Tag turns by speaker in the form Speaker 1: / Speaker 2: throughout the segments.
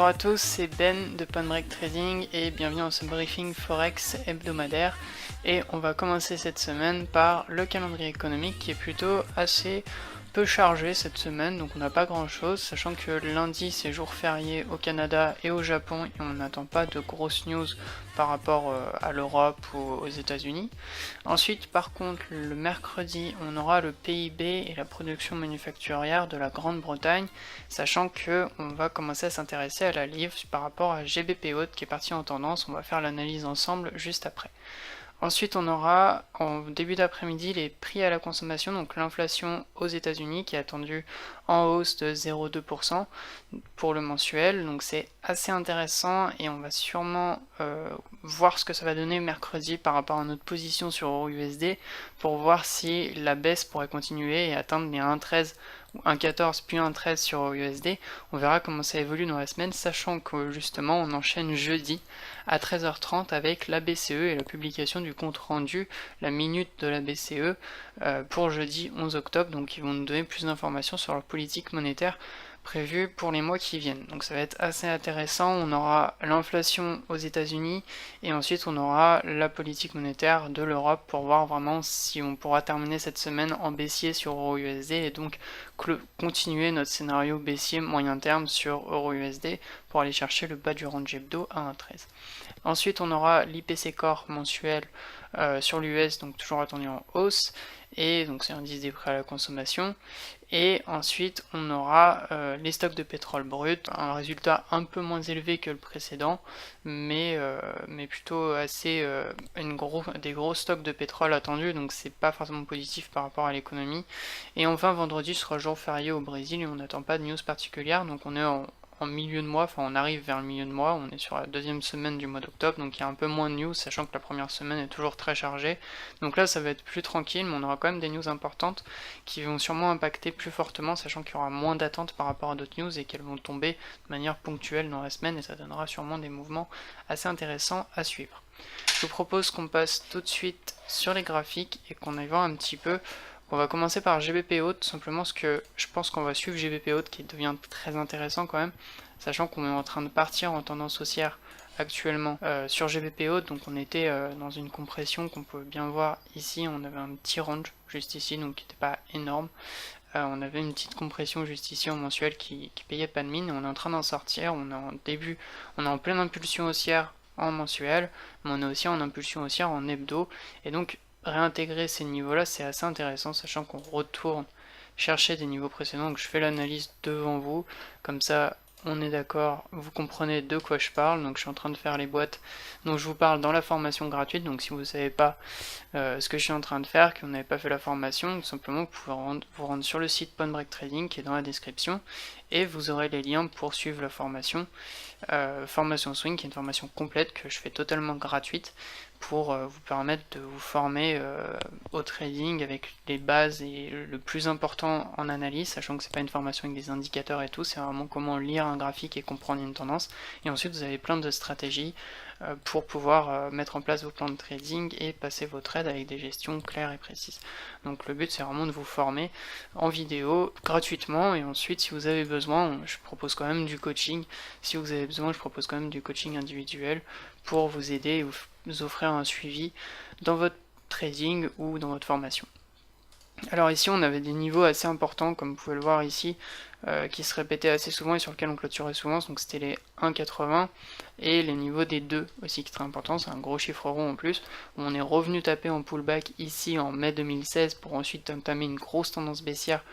Speaker 1: Bonjour à tous, c'est Ben de Point Break Trading et bienvenue dans ce briefing Forex hebdomadaire. Et on va commencer cette semaine par le calendrier économique qui est plutôt assez peu chargé cette semaine, donc on n'a pas grand chose, sachant que lundi c'est jour férié au Canada et au Japon et on n'attend pas de grosses news par rapport à l'Europe ou aux États-Unis. Ensuite, par contre, le mercredi, on aura le PIB et la production manufacturière de la Grande-Bretagne, sachant que on va commencer à s'intéresser à la livre par rapport à GBP qui est parti en tendance. On va faire l'analyse ensemble juste après. Ensuite, on aura en début d'après-midi les prix à la consommation, donc l'inflation aux États-Unis qui est attendue en hausse de 0,2% pour le mensuel. Donc c'est assez intéressant et on va sûrement voir ce que ça va donner mercredi par rapport à notre position sur EURUSD pour voir si la baisse pourrait continuer et atteindre les 1,13 ou 1,14 puis 1,13 sur USD. On verra comment ça évolue dans la semaine, sachant que justement on enchaîne jeudi à 13h30 avec la BCE et la publication du compte rendu, la minute de la BCE pour jeudi 11 octobre. Donc ils vont nous donner plus d'informations sur leur politique monétaire prévue pour les mois qui viennent. Donc ça va être assez intéressant. On aura l'inflation aux États-Unis et ensuite on aura la politique monétaire de l'Europe pour voir vraiment si on pourra terminer cette semaine en baissier sur EURUSD et donc continuer notre scénario baissier moyen terme sur EURUSD pour aller chercher le bas du range hebdo à 1,13. Ensuite on aura l'IPC Core mensuel sur l'US, donc toujours attendu en hausse, et donc c'est l'indice des prix à la consommation. Et ensuite on aura les stocks de pétrole brut, un résultat un peu moins élevé que le précédent, mais plutôt assez des gros stocks de pétrole attendus, donc c'est pas forcément positif par rapport à l'économie. Et enfin vendredi sera jour férié au Brésil et on n'attend pas de news particulière, donc on est en milieu de mois, enfin on arrive vers le milieu de mois, on est sur la deuxième semaine du mois d'octobre, donc il y a un peu moins de news, sachant que la première semaine est toujours très chargée. Donc là ça va être plus tranquille, mais on aura quand même des news importantes qui vont sûrement impacter plus fortement, sachant qu'il y aura moins d'attentes par rapport à d'autres news et qu'elles vont tomber de manière ponctuelle dans la semaine, et ça donnera sûrement des mouvements assez intéressants à suivre. Je vous propose qu'on passe tout de suite sur les graphiques et qu'on aille voir un petit peu. On va commencer par GBP tout simplement parce que je pense qu'on va suivre GBP qui devient très intéressant quand même, sachant qu'on est en train de partir en tendance haussière actuellement sur GBP donc on était dans une compression qu'on peut bien voir ici, on avait un petit range juste ici, donc qui n'était pas énorme. On avait une petite compression juste ici en mensuel qui payait pas de mine, et on est en train d'en sortir, on est en pleine impulsion haussière en mensuel, mais on est aussi en impulsion haussière en hebdo, et donc réintégrer ces niveaux-là, c'est assez intéressant, sachant qu'on retourne chercher des niveaux précédents. Donc je fais l'analyse devant vous, comme ça on est d'accord, vous comprenez de quoi je parle. Donc je suis en train de faire les boîtes dont je vous parle dans la formation gratuite. Donc si vous ne savez pas ce que je suis en train de faire, que vous n'avez pas fait la formation, tout simplement vous pouvez vous rendre sur le site Point Break Trading qui est dans la description, et vous aurez les liens pour suivre la formation. Formation Swing, qui est une formation complète que je fais totalement gratuite pour vous permettre de vous former au trading avec les bases et le plus important en analyse, sachant que c'est pas une formation avec des indicateurs et tout, c'est vraiment comment lire un graphique et comprendre une tendance. Et ensuite vous avez plein de stratégies pour pouvoir mettre en place vos plans de trading et passer vos trades avec des gestions claires et précises. Donc le but c'est vraiment de vous former en vidéo gratuitement, et ensuite si vous avez besoin, je propose quand même du coaching. Si vous avez besoin, je propose quand même du coaching individuel pour vous aider et vous offrir un suivi dans votre trading ou dans votre formation. Alors ici on avait des niveaux assez importants, comme vous pouvez le voir ici, qui se répétaient assez souvent et sur lesquels on clôturait souvent, donc c'était les 1,80 et les niveaux des 2 aussi qui est très important, c'est un gros chiffre rond en plus, où on est revenu taper en pullback ici en mai 2016 pour ensuite entamer une grosse tendance baissière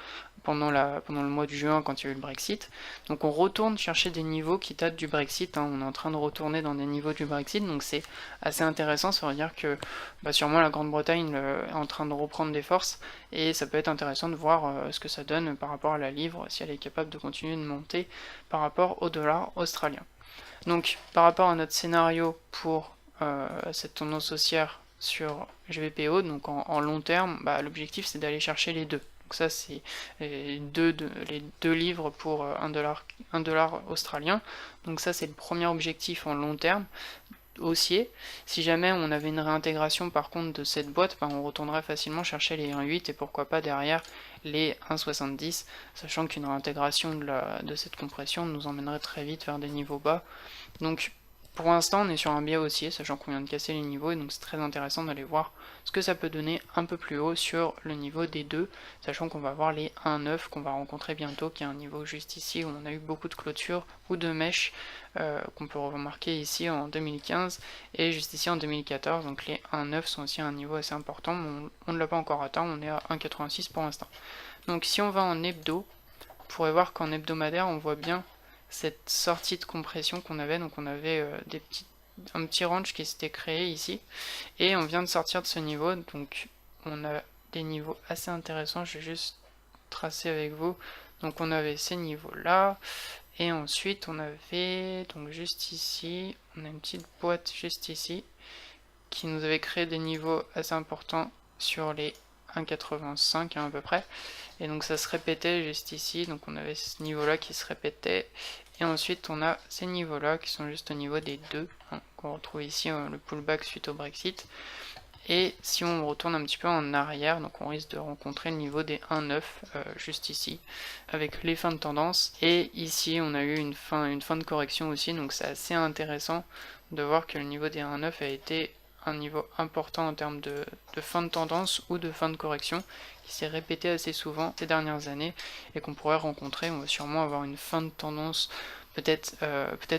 Speaker 1: pendant le mois de juin quand il y a eu le Brexit. Donc on retourne chercher des niveaux qui datent du Brexit, on est en train de retourner dans des niveaux du Brexit, donc c'est assez intéressant, ça veut dire que sûrement la Grande-Bretagne est en train de reprendre des forces, et ça peut être intéressant de voir ce que ça donne par rapport à la livre, si elle est capable de continuer de monter par rapport au dollar australien. Donc par rapport à notre scénario pour cette tendance haussière sur GBPO, donc en long terme, l'objectif c'est d'aller chercher les deux. Donc ça c'est les deux livres pour 1 dollar australien. Donc ça c'est le premier objectif en long terme. haussier. Si jamais on avait une réintégration par contre de cette boîte, on retournerait facilement chercher les 1,8 et pourquoi pas derrière les 1,70, sachant qu'une réintégration de cette compression nous emmènerait très vite vers des niveaux bas. Donc pour l'instant on est sur un biais haussier, sachant qu'on vient de casser les niveaux, et donc c'est très intéressant d'aller voir ce que ça peut donner un peu plus haut sur le niveau des 2, sachant qu'on va voir les 1,9 qu'on va rencontrer bientôt, qui est un niveau juste ici où on a eu beaucoup de clôtures ou de mèches qu'on peut remarquer ici en 2015 et juste ici en 2014, donc les 1,9 sont aussi à un niveau assez important, mais on ne l'a pas encore atteint, on est à 1,86 pour l'instant. Donc si on va en hebdo, on pourrait voir qu'en hebdomadaire on voit bien cette sortie de compression qu'on avait, donc on avait un petit range qui s'était créé ici, et on vient de sortir de ce niveau, donc on a des niveaux assez intéressants, je vais juste tracer avec vous. Donc on avait ces niveaux là, et ensuite on avait, donc juste ici, on a une petite boîte juste ici, qui nous avait créé des niveaux assez importants sur les 1,85 à peu près, et donc ça se répétait juste ici, donc on avait ce niveau là qui se répétait, et ensuite on a ces niveaux là qui sont juste au niveau des 2, qu'on retrouve ici, le pullback suite au Brexit. Et si on retourne un petit peu en arrière, donc on risque de rencontrer le niveau des 1,9 juste ici, avec les fins de tendance. Et ici on a eu une fin de correction aussi, donc c'est assez intéressant de voir que le niveau des 1,9 a été un niveau important en termes de fin de tendance ou de fin de correction, qui s'est répété assez souvent ces dernières années, et qu'on pourrait rencontrer. On va sûrement avoir une fin de tendance, peut-être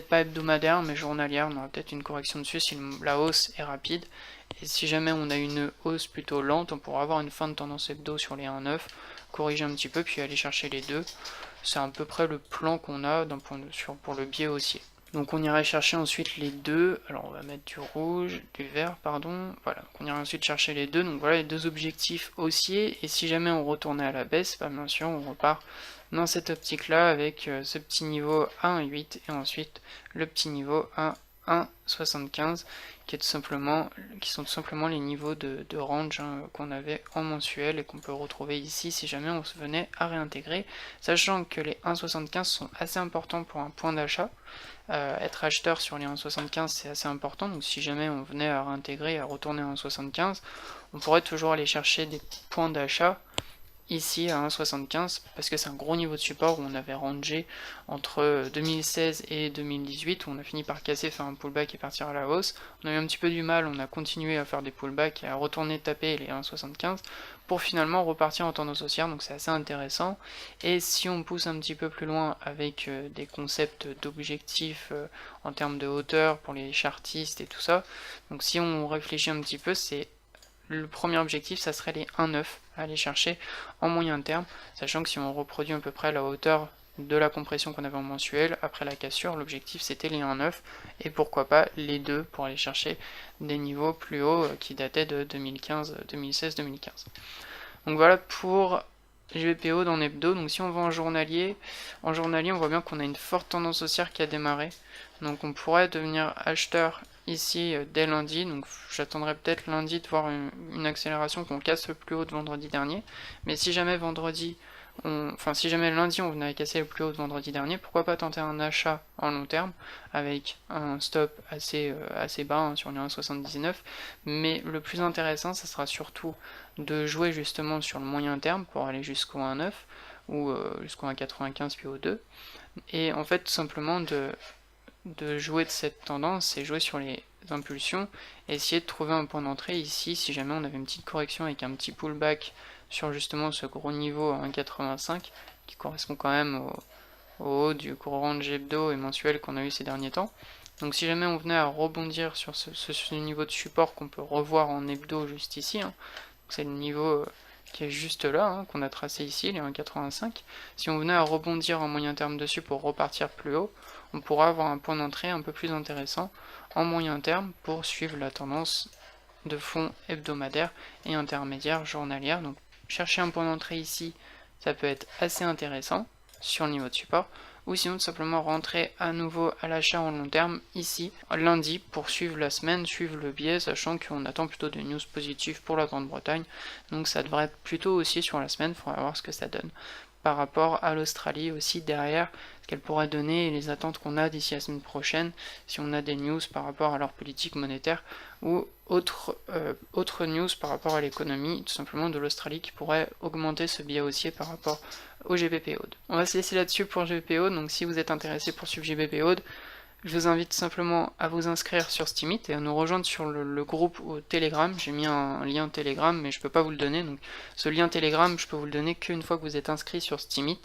Speaker 1: pas hebdomadaire, mais journalière. On aura peut-être une correction dessus si la hausse est rapide. Et si jamais on a une hausse plutôt lente, on pourra avoir une fin de tendance hebdo sur les 1,9, corriger un petit peu, puis aller chercher les 2. C'est à peu près le plan qu'on a pour le biais haussier. Donc on irait chercher ensuite les 2, alors on va mettre du vert, pardon, voilà, donc on irait ensuite chercher les 2, donc voilà les 2 objectifs haussiers, et si jamais on retournait à la baisse, bien sûr on repart dans cette optique là avec ce petit niveau à 1,8 et ensuite le petit niveau à 1,75 qui sont tout simplement les niveaux de range qu'on avait en mensuel et qu'on peut retrouver ici si jamais on se venait à réintégrer, sachant que les 1,75 sont assez importants pour un point d'achat. Être acheteur sur les 1,75 c'est assez important, donc si jamais on venait à réintégrer, à retourner à 1,75, on pourrait toujours aller chercher des points d'achat ici à 1,75 parce que c'est un gros niveau de support où on avait rangé entre 2016 et 2018 où on a fini par casser, faire un pullback et partir à la hausse. On a eu un petit peu du mal, on a continué à faire des pullbacks et à retourner taper les 1,75 pour finalement repartir en tendance haussière, donc c'est assez intéressant. Et si on pousse un petit peu plus loin avec des concepts d'objectifs en termes de hauteur pour les chartistes et tout ça, donc si on réfléchit un petit peu, c'est le premier objectif, ça serait les 1,9 à aller chercher en moyen terme, sachant que si on reproduit à peu près la hauteur de la compression qu'on avait en mensuel, après la cassure, l'objectif c'était les 1,9 et pourquoi pas les 2 pour aller chercher des niveaux plus hauts qui dataient de 2016-2015. Donc voilà pour GBPO dans hebdo. Donc si on va en journalier on voit bien qu'on a une forte tendance haussière qui a démarré, donc on pourrait devenir acheteur ici dès lundi, donc j'attendrai peut-être lundi de voir une accélération qu'on casse le plus haut de vendredi dernier, mais si jamais si jamais lundi on venait à casser le plus haut de vendredi dernier, pourquoi pas tenter un achat en long terme avec un stop assez bas sur les 1,79, mais le plus intéressant ça sera surtout de jouer justement sur le moyen terme pour aller jusqu'au 1,9 ou jusqu'au 1,95 puis au 2, et en fait tout simplement de jouer de cette tendance et jouer sur les impulsions et essayer de trouver un point d'entrée ici si jamais on avait une petite correction avec un petit pullback sur justement ce gros niveau à 1,85 qui correspond quand même au haut du gros range hebdo et mensuel qu'on a eu ces derniers temps. Donc si jamais on venait à rebondir sur ce niveau de support qu'on peut revoir en hebdo juste ici, c'est le niveau qui est juste là, qu'on a tracé ici, les 1,85, si on venait à rebondir en moyen terme dessus pour repartir plus haut, on pourra avoir un point d'entrée un peu plus intéressant en moyen terme pour suivre la tendance de fond hebdomadaire et intermédiaire journalière. Donc chercher un point d'entrée ici, ça peut être assez intéressant sur le niveau de support, ou sinon tout simplement rentrer à nouveau à l'achat en long terme ici lundi pour suivre la semaine, suivre le biais, sachant qu'on attend plutôt des news positives pour la Grande-Bretagne, donc ça devrait être plutôt aussi sur la semaine, il faudra voir ce que ça donne par rapport à l'Australie aussi derrière, ce qu'elle pourrait donner et les attentes qu'on a d'ici la semaine prochaine, si on a des news par rapport à leur politique monétaire ou autre news par rapport à l'économie, tout simplement de l'Australie, qui pourrait augmenter ce biais haussier par rapport au GBP/AUD. On va se laisser là-dessus pour GBP/AUD, donc si vous êtes intéressé pour suivre GBP/AUD, je vous invite simplement à vous inscrire sur Steemit et à nous rejoindre sur le groupe au Telegram. J'ai mis un lien Telegram, mais je peux pas vous le donner. Donc ce lien Telegram, je peux vous le donner qu'une fois que vous êtes inscrit sur Steemit.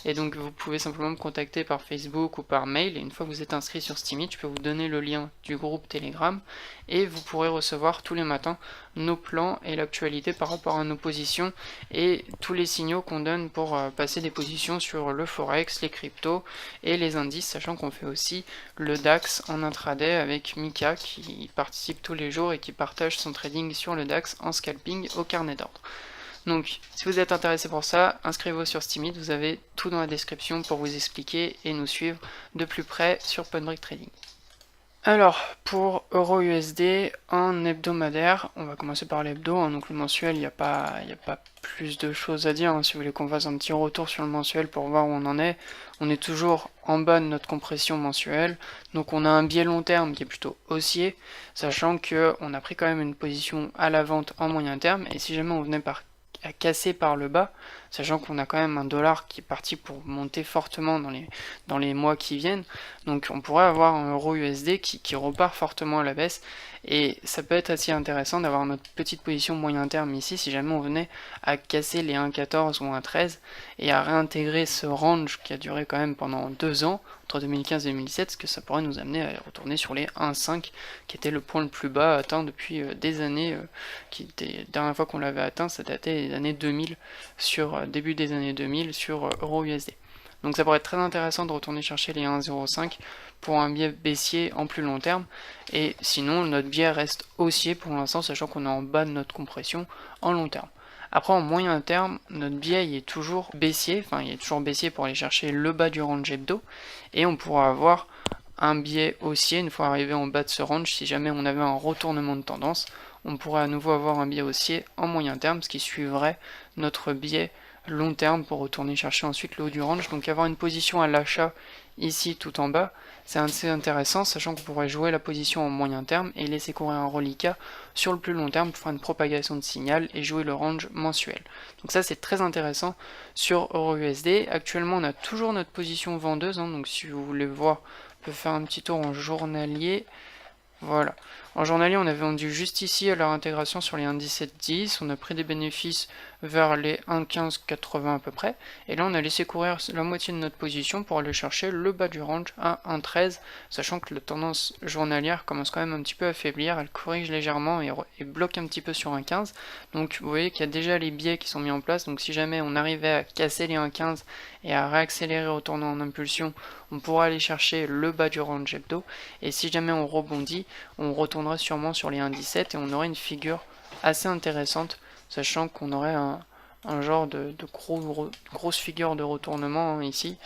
Speaker 1: Et donc vous pouvez simplement me contacter par Facebook ou par mail. Et une fois que vous êtes inscrit sur Steemit, je peux vous donner le lien du groupe Telegram. Et vous pourrez recevoir tous les matins nos plans et l'actualité par rapport à nos positions et tous les signaux qu'on donne pour passer des positions sur le Forex, les cryptos et les indices, sachant qu'on fait aussi le DAX en intraday avec Mika qui participe tous les jours et qui partage son trading sur le DAX en scalping au carnet d'ordre. Donc si vous êtes intéressé pour ça, inscrivez-vous sur Steemit, vous avez tout dans la description pour vous expliquer et nous suivre de plus près sur PointBreak Trading. Alors, pour Euro-USD en hebdomadaire, on va commencer par l'hebdo, hein, donc le mensuel, il n'y a pas plus de choses à dire, hein, si vous voulez qu'on fasse un petit retour sur le mensuel pour voir où on est toujours en bas de notre compression mensuelle, donc on a un biais long terme qui est plutôt haussier, sachant qu'on a pris quand même une position à la vente en moyen terme, et si jamais on venait à casser par le bas, sachant qu'on a quand même un dollar qui est parti pour monter fortement dans les mois qui viennent, donc on pourrait avoir un euro USD qui repart fortement à la baisse, et ça peut être assez intéressant d'avoir notre petite position moyen terme ici, si jamais on venait à casser les 1,14 ou 1,13, et à réintégrer ce range qui a duré quand même pendant 2 ans, entre 2015 et 2017, ce que ça pourrait nous amener à retourner sur les 1,5, qui était le point le plus bas atteint depuis des années, la dernière fois qu'on l'avait atteint, ça datait des années 2000, sur début des années 2000 sur euro-USD. Donc ça pourrait être très intéressant de retourner chercher les 1,05 pour un biais baissier en plus long terme, et sinon notre biais reste haussier pour l'instant, sachant qu'on est en bas de notre compression en long terme. Après en moyen terme, notre biais il est toujours baissier, pour aller chercher le bas du range hebdo, et on pourra avoir un biais haussier une fois arrivé en bas de ce range. Si jamais on avait un retournement de tendance, on pourrait à nouveau avoir un biais haussier en moyen terme, ce qui suivrait notre biais long terme pour retourner chercher ensuite le haut du range. Donc avoir une position à l'achat ici tout en bas, c'est assez intéressant, sachant qu'on pourrait jouer la position en moyen terme et laisser courir un reliquat sur le plus long terme pour faire une propagation de signal et jouer le range mensuel. Donc ça c'est très intéressant sur EURUSD. Actuellement on a toujours notre position vendeuse, hein, donc si vous voulez voir, on peut faire un petit tour en journalier. Voilà. En journalier, on avait vendu juste ici à leur intégration sur les 1,1710. On a pris des bénéfices vers les 1,1580 à peu près. Et là, on a laissé courir la moitié de notre position pour aller chercher le bas du range à 1,13, sachant que la tendance journalière commence quand même un petit peu à faiblir. Elle corrige légèrement et bloque un petit peu sur 1,15. Donc, vous voyez qu'il y a déjà les biais qui sont mis en place. Donc, si jamais on arrivait à casser les 1,15 et à réaccélérer au tournant en impulsion, on pourra aller chercher le bas du range hebdo. Et si jamais on rebondit, on retournera sûrement sur les 1,17 et on aurait une figure assez intéressante, sachant qu'on aurait un genre de grosse figure de retournement, hein, ici,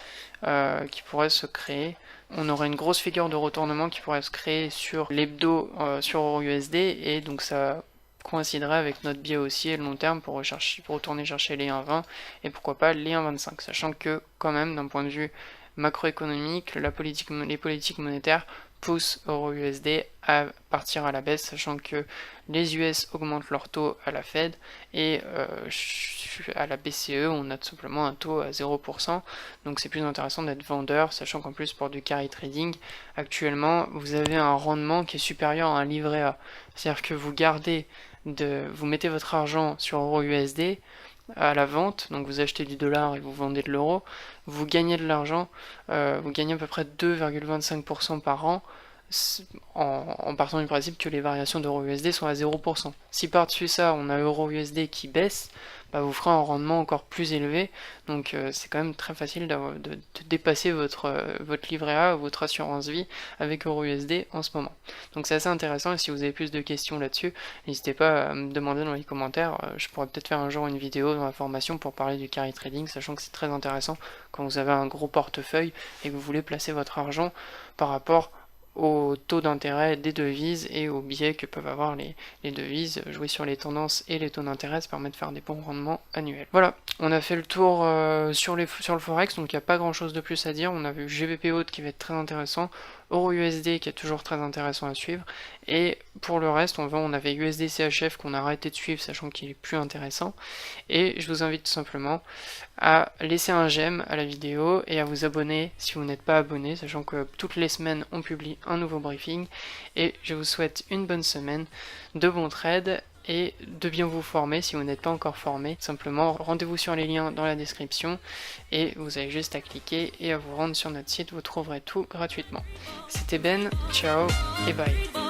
Speaker 1: qui pourrait se créer. On aurait une grosse figure de retournement qui pourrait se créer sur l'hebdo sur EURUSD, et donc ça coïnciderait avec notre biais haussier long terme pour retourner chercher les 1,20 et pourquoi pas les 1,25, sachant que quand même d'un point de vue macroéconomique, les politiques monétaires poussent EURUSD à partir à la baisse, sachant que les US augmentent leur taux à la Fed et à la BCE on a tout simplement un taux à 0%, donc c'est plus intéressant d'être vendeur, sachant qu'en plus pour du carry trading, actuellement vous avez un rendement qui est supérieur à un livret A, c'est-à-dire que vous mettez votre argent sur EURUSD à la vente, donc vous achetez du dollar et vous vendez de l'euro, vous gagnez de l'argent, vous gagnez à peu près 2,25% par an, en partant du principe que les variations d'euro-USD sont à 0%. Si par-dessus ça, on a euro-USD qui baisse, bah vous ferez un rendement encore plus élevé, donc c'est quand même très facile de dépasser votre livret A ou votre assurance vie avec euro-USD en ce moment. Donc c'est assez intéressant, et si vous avez plus de questions là-dessus, n'hésitez pas à me demander dans les commentaires. Je pourrais peut-être faire un jour une vidéo dans la formation pour parler du carry trading, sachant que c'est très intéressant quand vous avez un gros portefeuille et que vous voulez placer votre argent par rapport au taux d'intérêt des devises et aux biais que peuvent avoir les devises. Jouer sur les tendances et les taux d'intérêt, ça permet de faire des bons rendements annuels. Voilà, on a fait le tour sur le Forex, donc il n'y a pas grand chose de plus à dire. On a vu GBP qui va être très intéressant, Euro-USD qui est toujours très intéressant à suivre, et pour le reste, on avait USD-CHF qu'on a arrêté de suivre, sachant qu'il est plus intéressant, et je vous invite tout simplement à laisser un j'aime à la vidéo et à vous abonner si vous n'êtes pas abonné, sachant que toutes les semaines on publie un nouveau briefing, et je vous souhaite une bonne semaine, de bons trades et de bien vous former si vous n'êtes pas encore formé. Simplement rendez-vous sur les liens dans la description et vous avez juste à cliquer et à vous rendre sur notre site, vous trouverez tout gratuitement. C'était Ben, ciao et bye.